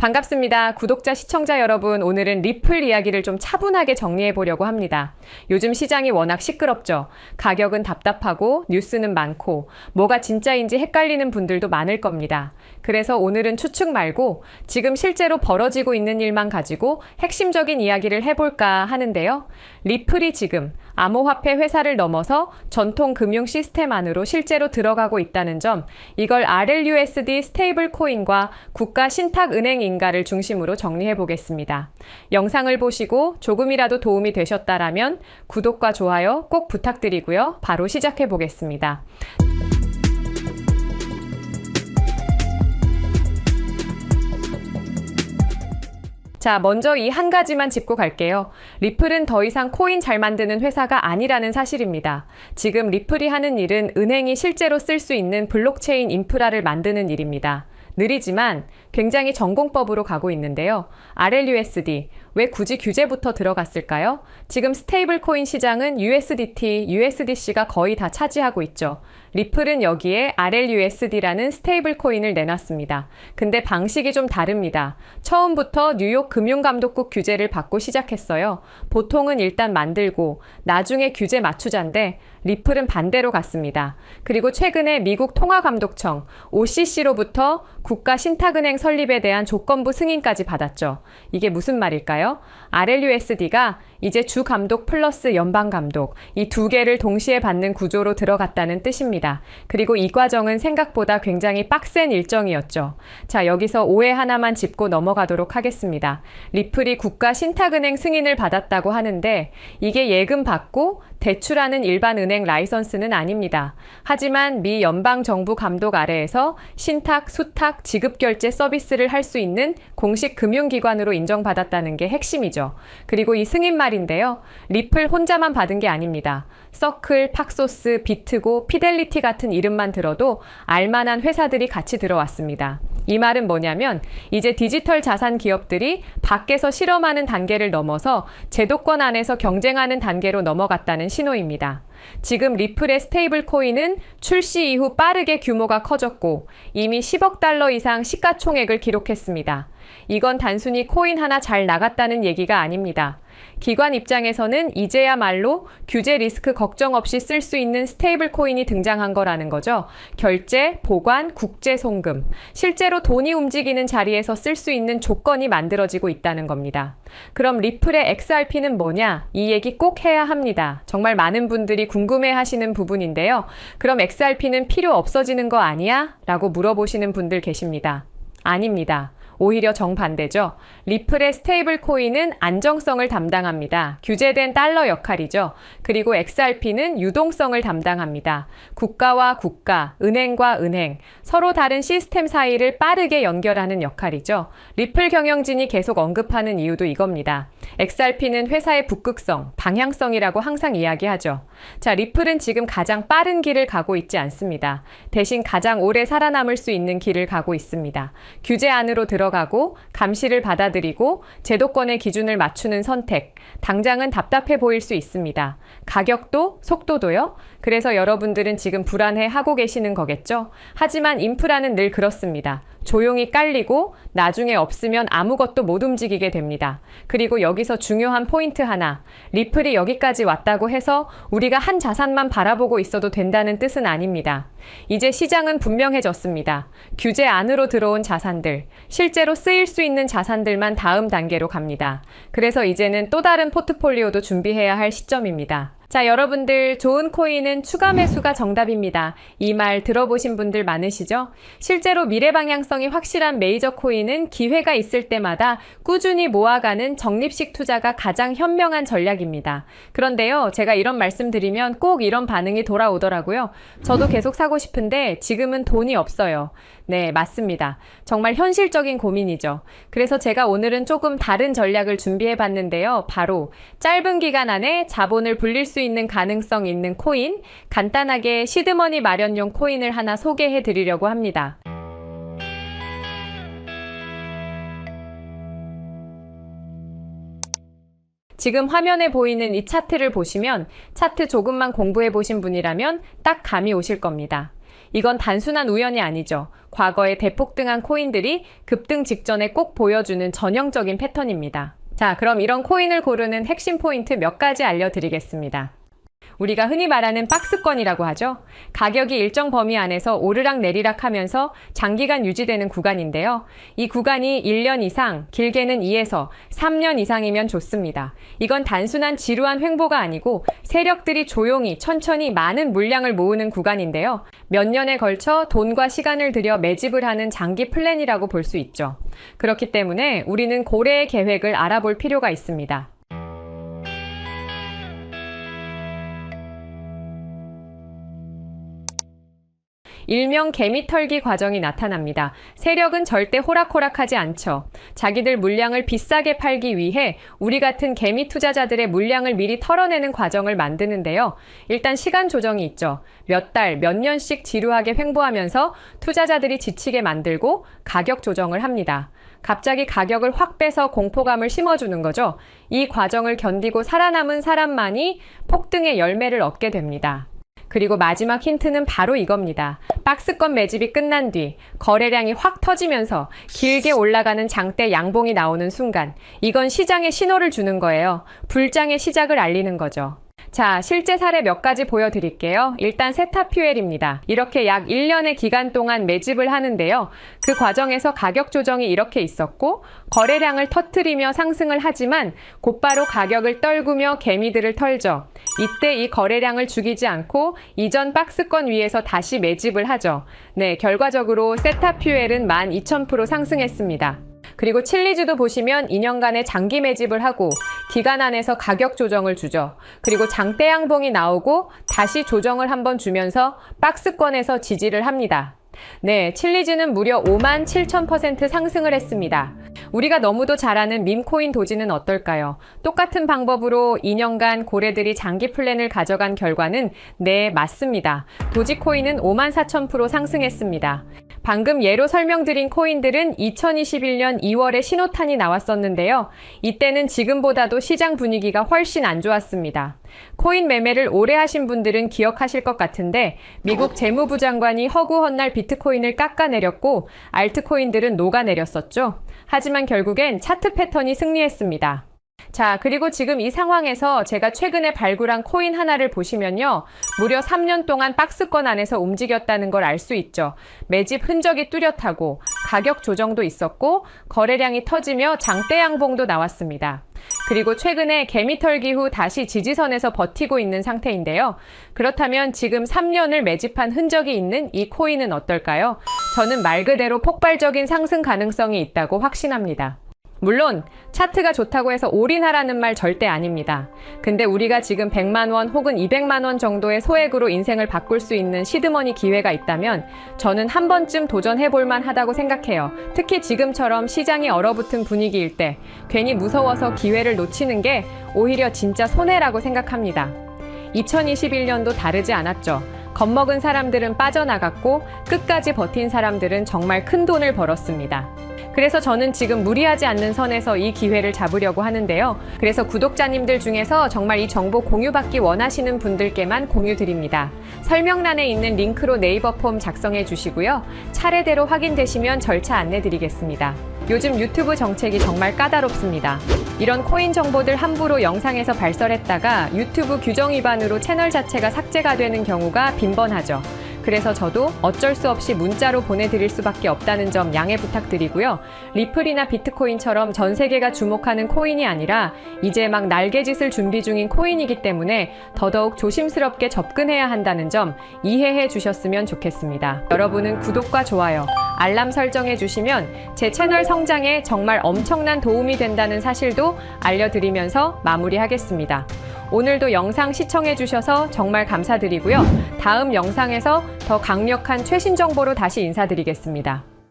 반갑습니다. 구독자, 시청자 여러분, 오늘은 리플 이야기를 좀 차분하게 정리해 보려고 합니다. 요즘 시장이 워낙 시끄럽죠. 가격은 답답하고 뉴스는 많고 뭐가 진짜인지 헷갈리는 분들도 많을 겁니다. 그래서 오늘은 추측 말고 지금 실제로 벌어지고 있는 일만 가지고 핵심적인 이야기를 해볼까 하는데요. 리플이 지금 암호화폐 회사를 넘어서 전통 금융 시스템 안으로 실제로 들어가고 있다는 점, 이걸 RLUSD 스테이블 코인과 국가 신탁 은행 인가를 중심으로 정리해 보겠습니다. 영상을 보시고 조금이라도 도움이 되셨다라면 구독과 좋아요 꼭 부탁드리고요. 바로 시작해 보겠습니다. 자, 먼저 이 한 가지만 짚고 갈게요. 리플은 더 이상 코인 잘 만드는 회사가 아니라는 사실입니다. 지금 리플이 하는 일은 은행이 실제로 쓸 수 있는 블록체인 인프라를 만드는 일입니다. 느리지만 굉장히 전공법으로 가고 있는데요. RLUSD, 왜 굳이 규제부터 들어갔을까요? 지금 스테이블 코인 시장은 USDT, USDC가 거의 다 차지하고 있죠. 리플은 여기에 RLUSD라는 스테이블 코인을 내놨습니다. 근데 방식이 좀 다릅니다. 처음부터 뉴욕 금융감독국 규제를 받고 시작했어요. 보통은 일단 만들고 나중에 규제 맞추자인데 리플은 반대로 갔습니다. 그리고 최근에 미국 통화감독청 OCC로부터 국가 신탁은행 설립에 대한 조건부 승인까지 받았죠. 이게 무슨 말일까요? RLUSD가 이제 주감독 플러스 연방감독, 이 두 개를 동시에 받는 구조로 들어갔다는 뜻입니다. 그리고 이 과정은 생각보다 굉장히 빡센 일정이었죠. 자, 여기서 오해 하나만 짚고 넘어가도록 하겠습니다. 리플이 국가 신탁은행 승인을 받았다고 하는데 이게 예금 받고 대출하는 일반 은행 라이선스는 아닙니다. 하지만 미 연방정부 감독 아래에서 신탁, 수탁, 지급결제 서비스를 할 수 있는 공식 금융기관으로 인정받았다는 게 핵심이죠. 그리고 이 승인 말인데요. 리플 혼자만 받은 게 아닙니다. 서클, 팍소스, 비트고, 피델리티 같은 이름만 들어도 알만한 회사들이 같이 들어왔습니다. 이 말은 뭐냐면 이제 디지털 자산 기업들이 밖에서 실험하는 단계를 넘어서 제도권 안에서 경쟁하는 단계로 넘어갔다는 신호입니다. 지금 리플의 스테이블 코인은 출시 이후 빠르게 규모가 커졌고 이미 10억 달러 이상 시가총액을 기록했습니다. 이건 단순히 코인 하나 잘 나갔다는 얘기가 아닙니다. 기관 입장에서는 이제야말로 규제 리스크 걱정 없이 쓸 수 있는 스테이블 코인이 등장한 거라는 거죠. 결제, 보관, 국제 송금, 실제로 돈이 움직이는 자리에서 쓸 수 있는 조건이 만들어지고 있다는 겁니다. 그럼 리플의 XRP는 뭐냐? 이 얘기 꼭 해야 합니다. 정말 많은 분들이 궁금해 하시는 부분인데요. 그럼 XRP는 필요 없어지는 거 아니야? 라고 물어보시는 분들 계십니다. 아닙니다. 오히려 정반대죠. 리플의 스테이블 코인은 안정성을 담당합니다. 규제된 달러 역할이죠. 그리고 XRP는 유동성을 담당합니다. 국가와 국가, 은행과 은행, 서로 다른 시스템 사이를 빠르게 연결하는 역할이죠. 리플 경영진이 계속 언급하는 이유도 이겁니다. XRP는 회사의 북극성, 방향성이라고 항상 이야기하죠. 자, 리플은 지금 가장 빠른 길을 가고 있지 않습니다. 대신 가장 오래 살아남을 수 있는 길을 가고 있습니다. 규제 안으로 들어가고 감시를 받아들이고 제도권의 기준을 맞추는 선택. 당장은 답답해 보일 수 있습니다. 가격도, 속도도요? 그래서 여러분들은 지금 불안해하고 계시는 거겠죠? 하지만 인프라는 늘 그렇습니다. 조용히 깔리고 나중에 없으면 아무것도 못 움직이게 됩니다. 그리고 여기서 중요한 포인트 하나. 리플이 여기까지 왔다고 해서 우리가 한 자산만 바라보고 있어도 된다는 뜻은 아닙니다. 이제 시장은 분명해졌습니다. 규제 안으로 들어온 자산들, 실제로 쓰일 수 있는 자산들만 다음 단계로 갑니다. 그래서 이제는 또 다른 포트폴리오도 준비해야 할 시점입니다. 자, 여러분들, 좋은 코인은 추가 매수가 정답입니다. 이 말 들어보신 분들 많으시죠? 실제로 미래 방향성이 확실한 메이저 코인은 기회가 있을 때마다 꾸준히 모아가는 적립식 투자가 가장 현명한 전략입니다. 그런데요, 제가 이런 말씀 드리면 꼭 이런 반응이 돌아오더라고요. 저도 계속 사고 싶은데 지금은 돈이 없어요. 네, 맞습니다. 정말 현실적인 고민이죠. 그래서 제가 오늘은 조금 다른 전략을 준비해 봤는데요. 바로 짧은 기간 안에 자본을 불릴 수 있는 가능성 있는 코인, 간단하게 시드머니 마련용 코인을 하나 소개해 드리려고 합니다. 지금 화면에 보이는 이 차트를 보시면 차트 조금만 공부해 보신 분이라면 딱 감이 오실 겁니다. 이건 단순한 우연이 아니죠. 과거에 대폭등한 코인들이 급등 직전에 꼭 보여주는 전형적인 패턴입니다. 자, 그럼 이런 코인을 고르는 핵심 포인트 몇 가지 알려드리겠습니다. 우리가 흔히 말하는 박스권이라고 하죠. 가격이 일정 범위 안에서 오르락 내리락 하면서 장기간 유지되는 구간인데요. 이 구간이 1년 이상, 길게는 2에서 3년 이상이면 좋습니다. 이건 단순한 지루한 횡보가 아니고 세력들이 조용히 천천히 많은 물량을 모으는 구간인데요. 몇 년에 걸쳐 돈과 시간을 들여 매집을 하는 장기 플랜이라고 볼 수 있죠. 그렇기 때문에 우리는 고래의 계획을 알아볼 필요가 있습니다. 일명 개미털기 과정이 나타납니다. 세력은 절대 호락호락하지 않죠. 자기들 물량을 비싸게 팔기 위해 우리 같은 개미 투자자들의 물량을 미리 털어내는 과정을 만드는데요. 일단 시간 조정이 있죠. 몇 달, 몇 년씩 지루하게 횡보하면서 투자자들이 지치게 만들고 가격 조정을 합니다. 갑자기 가격을 확 빼서 공포감을 심어주는 거죠. 이 과정을 견디고 살아남은 사람만이 폭등의 열매를 얻게 됩니다. 그리고 마지막 힌트는 바로 이겁니다. 박스권 매집이 끝난 뒤 거래량이 확 터지면서 길게 올라가는 장대 양봉이 나오는 순간 이건 시장에 신호를 주는 거예요. 불장의 시작을 알리는 거죠. 자, 실제 사례 몇 가지 보여드릴게요. 일단 세타퓨엘입니다. 이렇게 약 1년의 기간 동안 매집을 하는데요. 그 과정에서 가격 조정이 이렇게 있었고 거래량을 터뜨리며 상승을 하지만 곧바로 가격을 떨구며 개미들을 털죠. 이때 이 거래량을 죽이지 않고 이전 박스권 위에서 다시 매집을 하죠. 네, 결과적으로 세타퓨엘은 12,000% 상승했습니다. 그리고 칠리주도 보시면 2년간의 장기 매집을 하고 기간 안에서 가격 조정을 주죠. 그리고 장대 양봉이 나오고 다시 조정을 한번 주면서 박스권에서 지지를 합니다. 네, 칠리주는 무려 57,000% 상승을 했습니다. 우리가 너무도 잘 아는 밈코인 도지는 어떨까요? 똑같은 방법으로 2년간 고래들이 장기 플랜을 가져간 결과는 네, 맞습니다. 도지코인은 54,000% 상승했습니다. 방금 예로 설명드린 코인들은 2021년 2월에 신호탄이 나왔었는데요. 이때는 지금보다도 시장 분위기가 훨씬 안 좋았습니다. 코인 매매를 오래 하신 분들은 기억하실 것 같은데 미국 재무부 장관이 허구헌날 비트코인을 깎아내렸고 알트코인들은 녹아내렸었죠. 하지만 결국엔 차트 패턴이 승리했습니다. 자, 그리고 지금 이 상황에서 제가 최근에 발굴한 코인 하나를 보시면요. 무려 3년 동안 박스권 안에서 움직였다는 걸 알 수 있죠. 매집 흔적이 뚜렷하고 가격 조정도 있었고 거래량이 터지며 장대 양봉도 나왔습니다. 그리고 최근에 개미털기 후 다시 지지선에서 버티고 있는 상태인데요. 그렇다면 지금 3년을 매집한 흔적이 있는 이 코인은 어떨까요? 저는 말 그대로 폭발적인 상승 가능성이 있다고 확신합니다. 물론 차트가 좋다고 해서 올인하라는 말 절대 아닙니다. 근데 우리가 지금 100만 원 혹은 200만 원 정도의 소액으로 인생을 바꿀 수 있는 시드머니 기회가 있다면 저는 한 번쯤 도전해볼 만하다고 생각해요. 특히 지금처럼 시장이 얼어붙은 분위기일 때 괜히 무서워서 기회를 놓치는 게 오히려 진짜 손해라고 생각합니다. 2021년도 다르지 않았죠. 겁먹은 사람들은 빠져나갔고 끝까지 버틴 사람들은 정말 큰 돈을 벌었습니다. 그래서 저는 지금 무리하지 않는 선에서 이 기회를 잡으려고 하는데요. 그래서 구독자님들 중에서 정말 이 정보 공유받기 원하시는 분들께만 공유드립니다. 설명란에 있는 링크로 네이버 폼 작성해 주시고요. 차례대로 확인되시면 절차 안내드리겠습니다. 요즘 유튜브 정책이 정말 까다롭습니다. 이런 코인 정보들 함부로 영상에서 발설했다가 유튜브 규정 위반으로 채널 자체가 삭제가 되는 경우가 빈번하죠. 그래서 저도 어쩔 수 없이 문자로 보내드릴 수밖에 없다는 점 양해 부탁드리고요. 리플이나 비트코인처럼 전 세계가 주목하는 코인이 아니라 이제 막 날개짓을 준비 중인 코인이기 때문에 더더욱 조심스럽게 접근해야 한다는 점 이해해 주셨으면 좋겠습니다. 여러분은 구독과 좋아요, 알람 설정해 주시면 제 채널 성장에 정말 엄청난 도움이 된다는 사실도 알려드리면서 마무리하겠습니다. 오늘도 영상 시청해 주셔서 정말 감사드리고요. 다음 영상에서 더 강력한 최신 정보로 다시 인사드리겠습니다.